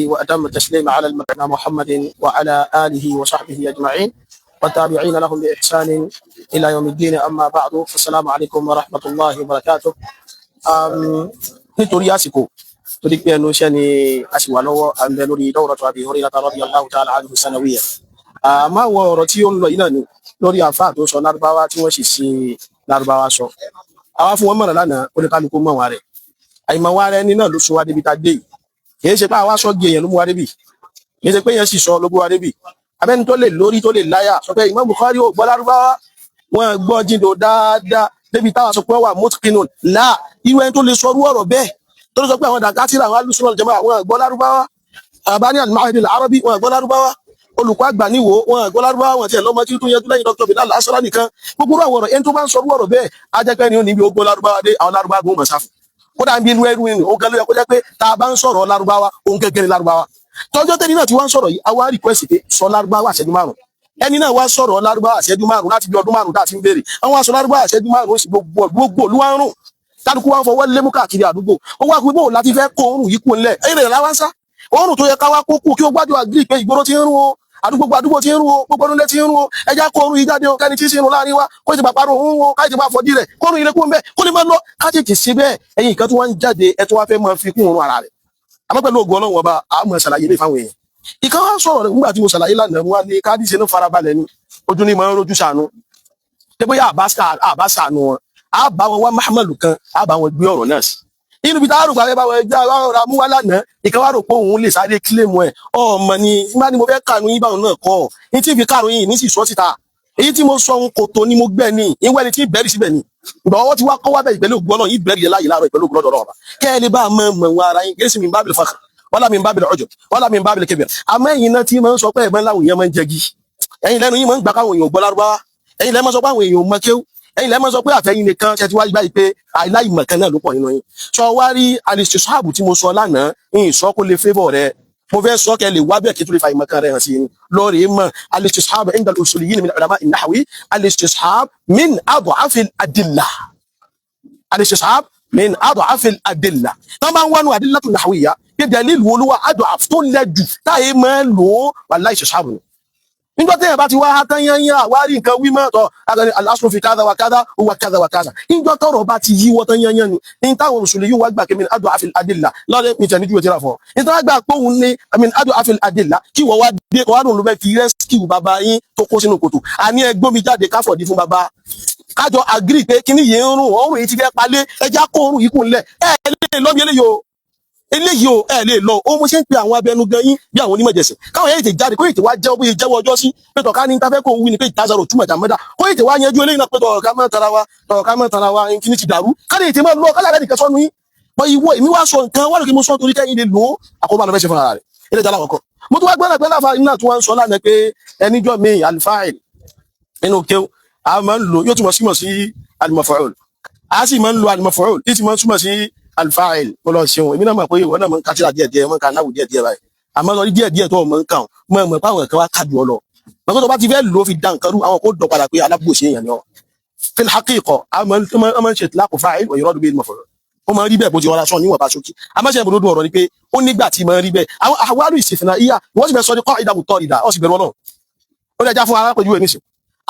وأتم التسليم على المبعوث محمد وعلى آله وصحبه أجمعين والتابعين لهم بإحسان إلى يوم الدين. أما بعد فالسلام عليكم ورحمة الله وبركاته. nítorí àsìkò torí pé ẹnu iṣẹ́ ni a sì wà lọ́wọ́ à ń bẹ lórí dawratu Abi Hurayrah radiyallahu ta'ala anhu sanawiyya. Àmọ́ àwọn ọ̀rọ̀ tí ó ń lọ yìí náà ni lórí àfáà tó sọ lárúbáwá tí wọ́n sì sí lárúbáwá sọ. Àwa fún wọn mọ̀ràn lánàá oníkálukú mọ̀ wá rẹ̀. Àìmọ̀ wá rẹ̀ ní náà ló sọ wá débi tá a dé yìí. Kì í ṣe pé àwa sọ gé èèyàn ló mú wá débi. Kì í ṣe pé èèyàn sì sọ ló mú wá débi. Abẹ́ni tó lè lórí tó lè láyà sọ pé Imam Bukhari ò gbọ́ lárúbáwá wọn gbọ́ jíndò dáadáa débi táwa sọ pé wà mutqinun là irú ẹni tó lè sọ orú ọ̀rọ̀ bẹ́ẹ̀ tó lè sọ pé àwọn dàkátìrà àwọn alùsùnà jẹmọ́ àwọn gbọ́ lárúbáwá Albani al-Ma'had al-Arabi wọn gbọ́ lárúbáwá olùkọ́ àgbà níwò wọn gbọ́ lárúbáwá wọn tiẹ̀ lọ́mọ tí tó yẹ lẹ́yìn Dr. Bilal Asra nìkan gbogbo àwọn ọ̀rọ̀ ẹni tó bá ń sọ orú ọ̀rọ̀ bẹ́ẹ̀ á jẹ́ pé ni ó níbi ó gbọ́ lárúbáwá dé àwọn lárúbáwá gbọ́ mọ̀ sáfù kódà ń bí inú ẹrú ni ó gẹ́lẹ́ kó jẹ́ pé tá a bá ń sọ̀rọ̀ lárúbáwá òun gẹ́gẹ́ ni lárúbáwá tọ́jọ́ tẹ́ni náà tí wọ́n ń sọ̀rọ̀ yìí àwa request pé sọ lárúbáwá àṣẹjú márùn ẹni náà wá sọ̀rọ̀ lárúbáwá àṣẹjú márùn láti bí ọdún márùn tá a ti ń béèrè àwọn aṣọ lárúbáwá àṣẹjú márùn ó sì gbogbo olúwarùn kálukú wa ń fọwọ́ lé mú káàkiri àdúgbò ó wá pé bóun láti fẹ́ kó oorun yìí kú ńlẹ̀ ẹ̀yìn rẹ̀ láwá ń sá oorun tó yẹ ká wá kó kú kí ó gbájú àgírí pé ìgboro ti ń rún o àdúgbò ti ń rún o gbogbo ọdún lé ti ń rún o ẹja kó oorun yìí jáde o kẹ́ni tí ń sinú láàrin wa kó ti pàpàrọ̀ òun o káyìí ti máa fọdí rẹ̀ kó oorun yìí lé kú ń bẹ́ kó lè máa lọ káàtì ti ṣe bẹ́ẹ̀ ẹ̀yìn kan tó wá ń jáde ẹ tó wá fẹ́ máa fi kún oorun ara rẹ̀ àmọ́ pẹ̀lú ògùn Ọlọ́run ọba àmọ́ ṣàlàyé lè fáwọn èèyàn ìkan wá sọ̀rọ̀ rẹ̀ nígbà tí mo ṣàlàyé lánàá wá ní káàdì ṣe ní farabalẹ̀ ni ojú ni máa ń rojú ṣàánú pé bóyá àbá ṣàánú wọn a bá wọn wá mahamadu kan a bá wọn gbé ọ̀rọ̀ náà sí inú bí táwọn àrùn bá wọn ẹja ọ̀rọ̀ amúwá lánàá ìkan wá rò pé òun lè sáré kílèmù ẹ ọmọ ni nígbà tí mo fẹ́ kànú yín báwọn náà kọ ní tí fi kànú yín ní sì sọ síta èyí tí mo sọ ohun kò tó ni mo gbẹ ní ìwé ẹni tí bẹ̀rì síbẹ̀ ni ìgbà ọwọ́ tí wá kọ́ wá bẹ̀ ìpẹ̀lú ògbọ́n náà yìí bẹ̀rì láàyè láàárọ̀ ìpẹ̀lú ògbọ́n lọ́dọ̀ ọba kẹ́ ẹ lè bá mọ wọn ara yín gẹ́sì min babil fakhr wala min babil ujub wala min babil kibr àmọ́ ẹ̀yin náà tí máa ń sọ pé ẹ̀gbọ́n láwọn èèyàn máa ń jẹgi ẹ̀yin lẹ́nu yín máa ń gbà káwọn èèyàn gbọ́ lárúbáwá ẹ̀yin lẹ́nu máa sọ pé àwọn èèyàn mọ kéwú ẹ̀yin lẹ́mọ́ sọ pé àfẹ́yìn nìkan ṣe ti wáyé báyìí pé aláìmọ̀ kan náà ló pọ̀ nínú yín sọ wá rí alistishabu tí mo sọ lánàá ìyìn sọ kó lè favour rẹ mo fẹ́ sọ kẹ́ lè wá bẹ́ẹ̀ kí tó lè fa ìmọ̀ kan rẹ̀ hàn sí i lọ́ọ̀rì mọ̀ alistishabu inda al-usuliyyin min ulama an-nahwi alistishab min ad'af al-adilla alistishab min ad'af al-adilla tán bá ń wánu adillatu nahwiyya bí dalil wo ló wà ad'af tó lẹ́jù táyé máa ń lò ó wallahi istishabu ni nígbà tí èèyàn bá ti wá tán yányán àwárí nǹkan wímọ̀ tọ́ al-aslu fi kadha wa kadha huwa kadha wa kadha nígbà tọ́rọ̀ bá ti yíwọ́ tán yányán ni ní táwọn mùsùlùmí yóò wá gbà kí min ad'af al-adilla lọ́dẹ mi tẹ̀ ní júwèé tíra fún ọ ní táwọn gbà póhùn ní min ad'af al-adilla kí wọ́n wá dé wọ́n lòun ló fẹ́ fi rẹ́síkìú bàbá yín tó kó sínú kòtò àní ẹgbọ́n mi jáde káfọ̀dí fún bàbá kájọ agree pé kíní yìí ń rún ọrùn yìí ti fẹ́ palẹ̀ ẹja kó ọrùn yìí kún lẹ̀ ẹ lè lọ́ bí eléyìí o ẹ lè lọ ó mo ṣe ń pe àwọn abẹnugan yín bí àwọn onímọ̀jẹ̀sìn káwọn yẹn tè jáde kó ètè wá jẹ́ bóyá jẹ́wọ́ ọjọ́ sí pẹ̀tọ̀ ká ní tafẹ́ kó wí ni pé ìtazọrọ̀ túmọ̀ jàmọ́dá kó ètè wá yanjú eléyìí náà pẹ̀tọ̀ ká mọ́ tara wa kíní ti dàrú ká lè ètè máa lọ ká lára nìkan sọ́nu yín bọ́ ìwọ èmi wá sọ nǹkan wá lókè mo sọ torí kẹ́yìn lè lò ó àkóbá lọ fẹ́ ṣe fúnra rẹ̀ ilé ìjà láwọ̀kọ́ mo tún wá gbẹ́rẹ̀ pé láfa iná tí wọ́n ń sọ lánàá pé ẹníjọ́ mi alifáìl nínú kéw a máa ń lò yóò túmọ̀ sí alimọ̀fọ̀ọ́l a sì máa ń lo alimọ̀fọ̀ọ́l tí máa ń túmọ̀ sí alfa'il kọlọ ṣeun èmi náà mọ̀ pé ìwọ náà mọ̀ ń kátìrà díẹ̀díẹ̀ mọ̀ ń ka náwó díẹ̀díẹ̀ báyìí àmọ́ lọ díẹ̀díẹ̀ tó mọ̀ ń kàn mọ̀ páwọn kan wá kájú ọ lọ mọ̀ tó bá ti fẹ́ lò ó fi dá nǹkan rú àwọn kó dọ̀ padà pé alábòsí èèyàn ni ọ fil haqiqa àmọ́ ń ṣe ìtìlákù fa'il wa yuradu bihi al-maf'ul ó máa ń rí bẹ́ẹ̀ bó ti wọ́n lásán níwọ̀n bá ṣókí àmọ́ ṣe ìbòdó ọ̀rọ̀ ni pé ó nígbà tí máa ń rí bẹ́ẹ̀ àwọn àwárù ìsìnkú ìyá wọ́n sì fẹ́ sọ ní qa'ida mutarida ó sì bẹ̀rù Ọlọ́run ó lè já fún arápẹ̀jú ẹ̀ níṣẹ́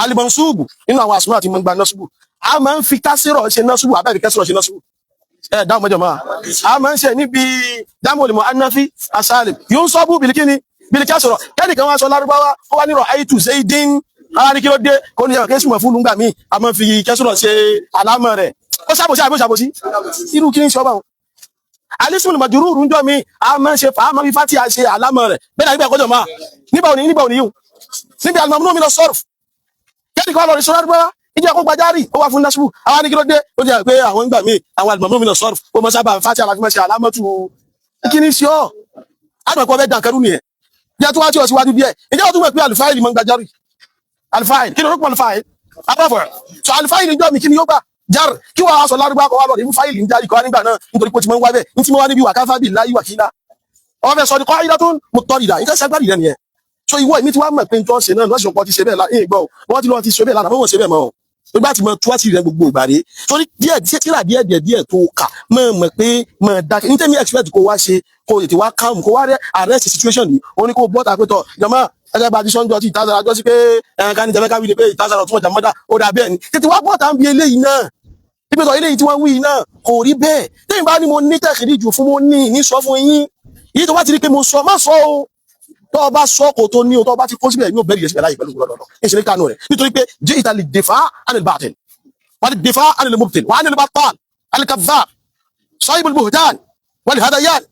al-mansubu nínú àwọn àsùnmọ́ àti mọ́gbà násùbù a máa ń fi kásírọ̀ ṣe násùbù àbẹ́ẹ̀fi kásírọ̀ ṣe násùbù dáhùn mọ́jọ̀ máa a máa ń ṣe níbi dámọ̀lì mọ̀ annafi asalim yóò ń sọ́bù bìlìkíní bìlìkí sọ̀rọ̀ kẹ́nì kan wá sọ lárúbáwá ó wá nírọ̀ aitu zaidin ara ní kí ló dé kó ní ẹ̀kẹ́ sùnmọ̀ fún lùgbà míì a máa fi kẹ́sùrọ̀ ṣe alámọ̀ rẹ̀ ó ṣàbòsí àbí ṣàbòsí irú kí ní ṣọ́bà wọn alisun majururu ń jọ mi a máa ń ṣe fàámọ́ fífá tí a ṣe alámọ̀ rẹ̀ bẹ́ẹ̀ nígbà kọjọ máa nígbà òní yìí níbi alimọ̀mú mi lọ sọ́rọ̀ kẹ́nì kan lọ rí sọ lárúbáwá ìjẹ́ ọkọ̀ gbajárì ó wá fún násùbù àwọn ní kí ló dé ó jẹ́ pé àwọn ìgbà míì àwọn àlùmọ̀mọ́ mi lọ sọ́rọ̀ ó mọ́ sábà fàtí àlàfímọ́sí alámọ́tù kíní sí ọ́ àdùnkọ́ fẹ́ dànkẹ́rù nìyẹn jẹ́ tó wá tí ó síwájú díẹ̀ ìjẹ́ ó tún mọ̀ pé alifáìlì mọ́ gbajárì alifáìlì kí ni orúkọ alifáìlì abáfọ̀ so alifáìlì jọ mi kí ni yóò gbà jar kí wàá sọ lárúbá kọ́ wá lọ ní fáìlì ń járí kọ́ nígbà náà nítorí pé ó ti mọ́ ń wá bẹ́ẹ̀ ní tí mo wá níbi wàkáfà bíi láyé wàkílá ọ fẹ́ sọ ní kọ́ ayídá tó ń mú tọ́ ìdá nǹkan ṣàgbàdì rẹ̀ nìyẹn so ìwọ èmi ti wá mọ̀ pé tó ń ṣe náà lọ́sọ̀ pọ̀ ti ṣe bẹ́ẹ̀ láì gbọ́ wọ́n ti lọ́ ti ṣe bẹ́ẹ̀ lánàá wọ́n ṣe bẹ́ẹ̀ mọ́ tó bá ti mọ tú àti rẹ gbogbo ìgbà rè torí díẹ̀ tó kà mọ̀ pé mọ̀ dákẹ́ ní tẹ́mi expect kó wá ṣe kó tètè wá calm kó wá rẹ arrest situation yìí ó ní kó bọ́ta pé tọ̀ jọmọ́ ẹgbẹ́ bá ti sọ́njọ́ tí ìtazara jọ sí pé ẹ̀ka ní tẹ̀mẹ́ká wí ni pé ìtazara ọ̀tún ọjà mọ́dà ó dà bẹ́ẹ̀ ni tètè wá bọ́ta ń bi eléyìí náà ibi sọ eléyìí tí wọ́n wí náà kò rí bẹ́ẹ̀ tẹ́yìn bá ní mo ní tẹ̀kìrì jù fún mo ní sọ fún yín èyí tó bá ti rí pé mo sọ má sọ o tó o bá sọ kò tó ní o tó o bá ti kó síbẹ̀ ní o bẹ̀rẹ̀ síbẹ̀ láyé pẹ̀lú gbọdọ̀ ìṣẹ̀lẹ̀ kánú rẹ̀ nítorí pé jẹ́ ìtàlẹ̀ dèfà anil batil wal dèfà anil mubtil wa anil battal al kadhab sahibul buhtan wal hadayan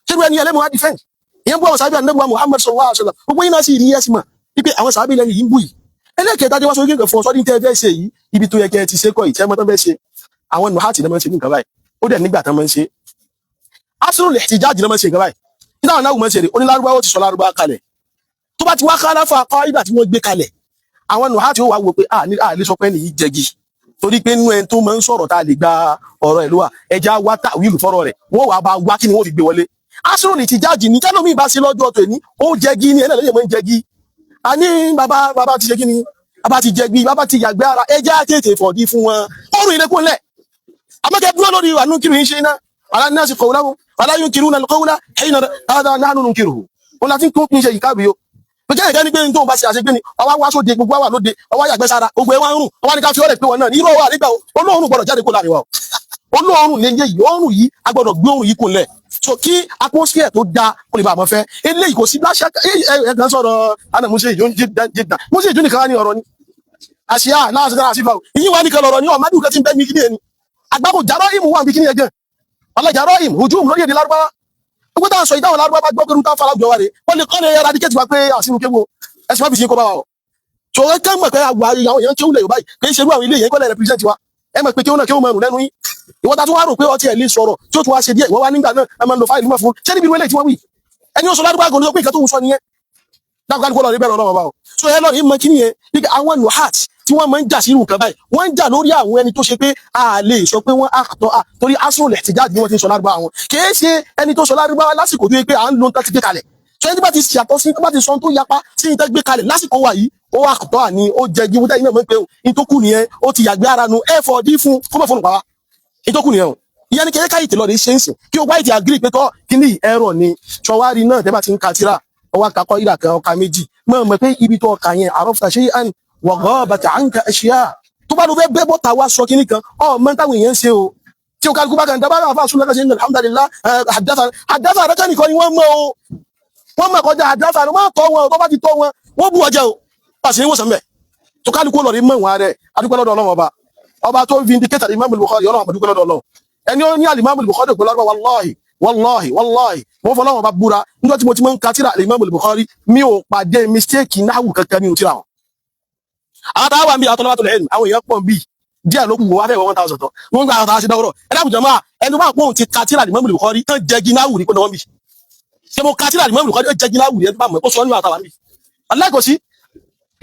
ṣé ẹni ẹlẹ́mu wá defend ìyẹn bú àwọn sábẹ́ ànábì Muhammad sallallahu alaihi wasallam gbogbo yín náà sì rí ẹ̀sìn mọ̀ wípé àwọn sábẹ́ ilẹ̀ yìí ń bù yìí ẹlẹ́kẹ̀ẹ́ta tí wọ́n sọ gẹ́gẹ́ fún ọ sọ́dún tẹ́ fẹ́ ṣe yìí ibi tó yẹ kẹ́ ti ṣe kọ́ ìtẹ́ mọ́tọ́ fẹ́ ṣe àwọn nùhátì náà máa ń ṣe ní nǹkan báyìí ó dẹ̀ nígbà tán máa ń ṣe asrul ihtijaj náà máa ń ṣe nǹkan báyìí nígbà wọn náà máa ń ṣe rè onílárúbáwá ó ti sọ lárúbáwá kalẹ̀ tó bá ti wá kálá fún akọ ìgbà tí wọ́n gbé kalẹ̀ àwọn nùhátì ó wà wò pé lè sọ pé ẹni yìí jẹgi torí pé inú ẹni tó máa ń sọ̀rọ̀ tá a lè gba ọ̀rọ̀ ẹ̀ ló wà ẹja wá ta'wil fọ́rọ̀ rẹ̀ wọ́n wà bá wá kí ni wọ́n fi gbé wọlé asrul ihtijaj ní tẹ́lómi bá ṣe lọ́jọ́ tó ní ó jẹgi ní ẹlẹ́lẹ́yẹ̀ máa ń jẹgi a ní bàbá ti ṣe kí ni bàbá ti jẹgbi bàbá ti yàgbé ara ẹja tètè fọ̀dí fún wọn ọrùn ilé kúnlẹ̀ àmọ́kẹ́ dúró lórí ìwà núkìrù yìí ṣe iná aláìníàsì kọ̀wọ́láwọ́ aláyúnkìrù náà kọ́wọ́lá ẹ̀yìn náà náà núkìrù wọn láti kó kí n ṣe ìkábí o tó jẹ́ ìgẹ́ ní pé ní tó ń bá ṣe àṣegbé ni ọwá wá sóde gbogbo wà lóde ọwá yàgbẹ́ sára gbogbo ẹwà ń rùn ọwá ní ká fi ọ̀rẹ́ pé wọn náà ní irọ́ wà nígbà olóòrùn gbọ́dọ̀ jáde kó láàrin wa olóòrùn lè yé yìí ọrùn yìí a gbọ́dọ̀ gbé òrùn yìí kúnlẹ̀ so kí atmosphere tó da kó lè bá àmọ́ fẹ́ eléyìí kò sí láṣà ẹ̀kan sọ̀rọ̀ ana Musa ìjọ nìkan wá ní ọ̀rọ̀ ni àṣìyá náà ṣe àṣìfà ìyín wá nìkan lọ̀rọ̀ ní ọ̀mádù kan tí ń bẹ́ mi kí ni ẹni agbáko jàrọ́ ìmù wà bí kí ni ẹgẹ́ ọlọ́jàrọ́ ìmù hujum lórí èdè lárúbáwá gbogbo táwọn sọ ìdáwọn lárúbáwá gbọ́ pẹ̀lú táwọn falájọ wa rẹ̀ wọ́n lè kọ́ni eradicate wa pé àṣìrù kéwo ẹ̀sìn wọ́n fi sí kó bá wa ọ̀ so ẹ kẹ́ mọ̀ pé àwọn èèyàn kéwù lẹ̀ yorùbá yìí kì í ṣerú àwọn ilé yẹn kọ́lẹ̀ represent wa ẹ mọ̀ pé kéwù náà kéwù mọ̀rùn lẹ́nu yín ìwọ́n ta tún wá rò pé ọtí ẹ̀ lè sọ̀rọ̀ tí ó tún wá ṣe díẹ̀ ìwọ́n wá nígbà náà ẹ máa ń lo fáìlì mọ̀ fún ṣé níbi ìwé lè tí wọ́n wí ẹni ó sọ lárúbáwá gòlù sọ pé nǹkan tó ń sọ nìyẹn dákúkú lọ rí bẹ́ẹ̀ lọ́wọ́ bá o so ẹ lọ rí mọ kí nìyẹn bí àwọn nuhat tí wọ́n máa ń jà sí irú nǹkan báyìí wọ́n ń jà lórí àwọn ẹni tó ṣe pé a lè sọ pé wọ́n àtọ́ torí asrul ihtijaj bí wọ́n ti ń sọ lárúbáwá wọn kìí ṣe ẹni tó sọ lárúbáwá lásìkò tó yẹ pé à ń lo nǹkan ti gbé kalẹ̀ so ẹni bá ti ṣàtọ̀ sí bá ti sọ tó yapa sí nǹkan gbé kalẹ̀ lásìkò wà yìí ó àtọ́ àní ó jẹ jí wúdá iná mọ́ pé ní tó kù nìyẹn ó ti yàgbé ara nu ẹ̀fọ́ dí fún kó mọ̀ fóònù pa wá ní tó kù nìyẹn o ìyẹn ni kẹ́kẹ́ ìtìlọ́ rẹ̀ ṣe ń sìn kí o wá ìtì agree pé tọ́ kí ní ẹ̀rọ ni ṣọwárí náà tẹ́ bá ti ń ka tírà ọwọ́ akakọ́ ìdà kan ọkà méjì mọ̀ pé ibi tó ọkà yẹn àrọ́fta shay'an wa ghabat anka ashya tó bá ló fẹ́ bẹ́ bọ́ta wá sọ kíní kan ọ mọ́ táwọn èèyàn ṣe o tí o kálukú bá kan dábàá àfa àṣùlẹ̀ kan ṣe ní alhamdulillah àdáfà rẹ̀ kánìkan ni wọ́n mọ̀ o wọ́n mọ̀ kọjá àdáfà rẹ̀ wọ́n tọ́ wọn tó bá ti tọ́ wọn wọ́n bú ọjà o pàṣẹ ìwòsàn bẹ̀ tó kálukú lọ rí mọ̀ wọn rẹ̀ adúpẹ́ lọ́dọ̀ Ọlọ́run ọba tó vindicate Imam al-Bukhari Ọlọ́run adúpẹ́ lọ́dọ̀ Ọlọ́run ẹni ó ní Imam al-Bukhari pẹ̀lú ọgbà wallahi mo fọ́ lọ́wọ́ bá búra níjọ́ tí mo ti mọ́ ń ka tírà Imam al-Bukhari mi ò pàdé mistake náhù kankan nínú tírà wọn àwọn táwọn wà ń bí àtọ́lọ́wà tó lẹ́yìn àwọn èèyàn pọ̀ ń bí díẹ̀ ló kù wọ́n fẹ́ 1000 tọ́ wọ́n gba àwọn tàwọn ṣe dáwọ́rọ̀ ẹ̀dàkùnjọ́ máa ẹnu máa pọ̀ ti ka tírà Imam al-Bukhari tán jẹ́gi náhù rí pé wọ́n bí ṣe mo ka tírà Imam al-Bukhari ó jẹ́gi náhù rí ẹni tó bá mọ̀ ó sọ nínú àtàwà níbi aláìkòsí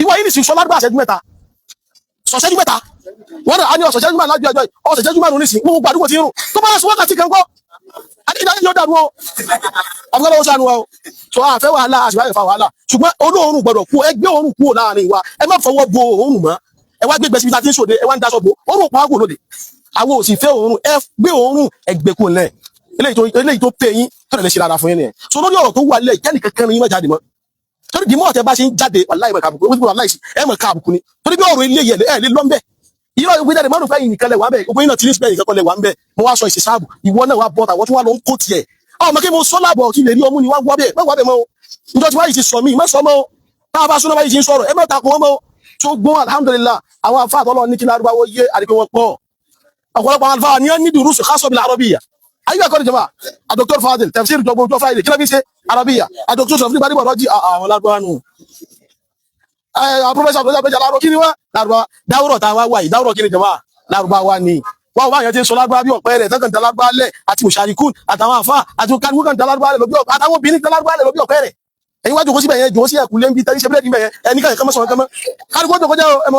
ìwọ yìí nìsín sọlá gbà ṣẹ́jú mẹ́ta sọ̀ṣẹ́jú mẹ́ta wọ́n rẹ̀ á ní ọ̀sọ̀ṣẹ́jú mẹ́ta lájú ọjọ́ ọ̀sọ̀ṣẹ́jú mẹ́ta nísìn gbogbo àdúgbò ti rùn tó bá sọ wákàtí kan kọ́ adéjáde yóò dàrú o àbúkọ́ sánú wa o so àfẹ́ wàhálà àṣìwáyé fa wàhálà ṣùgbọ́n olóòórùn gbọdọ̀ kú ẹgbẹ́ òórùn kúrò láàrin wa ẹ má fọwọ́ bo òórùn mọ́ ẹ wá gbégbé síbi tá a ti ń sòde ẹ wá ń daṣọ bo òórùn pa á kò lóde àwọn ò sì fẹ́ òórùn ẹ gbé òórùn ẹgbẹ́ kò lẹ̀ eléyìí tó pé yín tó lè ṣe dára fún yín nìyẹn so lórí ọ̀rọ̀ tó wà lẹ̀ kẹ́nì kankan ni yín má jáde mọ́ torí dìímọ̀ ọ̀tẹ bá ṣe ń jáde wàláì mọ̀ káàbùkù ẹ mọ̀ káàbùkù ni torí bí ọ̀rọ̀ ilé yẹn ẹ lè lọ́ńbẹ́ irọ́ ìwé jáde mọ́nù fẹ́ yìí nìkan lẹ̀ wà bẹ́ẹ̀ gbogbo yín náà ti ní sípẹ́ nìkan kan lẹ̀ wà ń bẹ́ẹ̀ mo wá sọ ìṣèṣàbù ìwọ náà wà bọ́ta wọ́n tún wá lọ ń kó tiẹ̀ ọmọ kí mo sọ lábọ̀ kí lè rí ọmú ni wá wọ́ bẹ́ẹ̀ má wọ́ bẹ́ẹ̀ mọ́ o níjọ́ tí wáyìí ti sọ mí má sọ mọ́ o tá a bá súná báyìí ti ń sọ̀rọ̀ ẹ má takò wọ́n mọ́ o tó gbọ́n alhamdulillah àwọn afá àtọ́lọ́ ní kí lárúbáwọ́ yé àdìpé wọn pọ̀ ọ̀pọ̀lọpọ̀ àwọn alfa ni wọ́n ní dùrúsù khassa bil arabiyya ayé ẹ̀kọ́ ni jama a Dr. Fadil tafsir jọgbọ́n tó Friday kí ló fi ṣe arabiyya a Dr. sọfúnni bá dìbò rọ́jì àwọn lárúbáwá nù a professor abdulayi lárúbáwá kí ni wọ́n lárúbáwá dáwúrọ̀ tá a wá wáyé dáwúrọ̀ kí ni jama lárúbáwá ni wọ́n wá yẹn ti sọ lárúbáwá bí ọ̀pẹ́ rẹ̀ tẹ́kàn dalárúbáwá lẹ̀ àti musharikun àtàwọn àfá àti kálukú kan dalárúbáwá lẹ̀ lóbi ọ̀pẹ́ àtàwọn obìnrin dalárúbáwá lẹ̀ lóbi ọ̀pẹ́ rẹ̀ ẹ̀yin wá jókòó síbẹ̀ yẹn jókòó sí ẹ̀kú lẹ́ńbí tẹ́lí ṣe bílẹ̀dì bẹ̀yẹn ẹni kan kọ́mọ́ sọ̀rọ̀ kọ́mọ́ kálukú jókòó jẹ́ ẹ̀mọ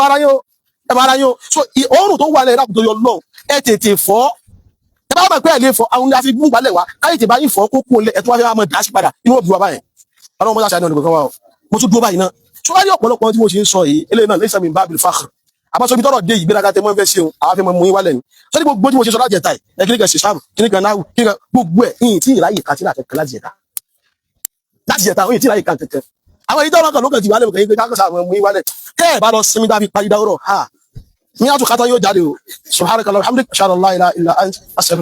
ara yín o so òórùn tó wà lẹ̀ ẹ̀dá kùtò yọ lọ ẹ tètè fọ́ ẹ bá mọ̀ pé ẹ̀ lè fọ́ àwọn afi mú balẹ̀ wá káyì tè bá yín fọ́ kókó lẹ̀ ẹ̀ tó wá fẹ́ máa dá sí padà inú òbí wa báyẹn ọlọ́run mọ́tà ṣáà ní ọ̀nà kankan wa o mo tún dúró báyìí náà tó wá ní ọ̀pọ̀lọpọ̀ tí mo ṣe ń sọ yìí eléyìí náà laysa min babil fakhr àbáṣọ ibi tọ́rọ̀ dé ìgbéraga tẹ mọ́ fẹ́ ṣe òun àwọn afẹ́ mọ́ mú yín wálẹ̀ ni sọ́ni gbogbo tí mo ṣe sọ láti ẹ̀ta ẹ̀ kíníkan ṣìṣàmù kíníkan náà kíníkan gbogbo ẹ̀ yìí tí ìráyè kan tí láti ẹ̀kan láti ẹ̀ta òyìn tí ìráyè kan kankan àwọn èyí tọ́rọ̀ kan ló kàn ti wálẹ̀ kò kàn yín pé káàkiri àwọn mú yín wálẹ̀ tẹ́ ẹ̀ bá lọ sinmi dábí parí dáwọ́rọ̀ ha ní àtúkátá yóò jáde o subhanaka allahumma hamdika ashhadu an la ilaha illa anta astaghfiruka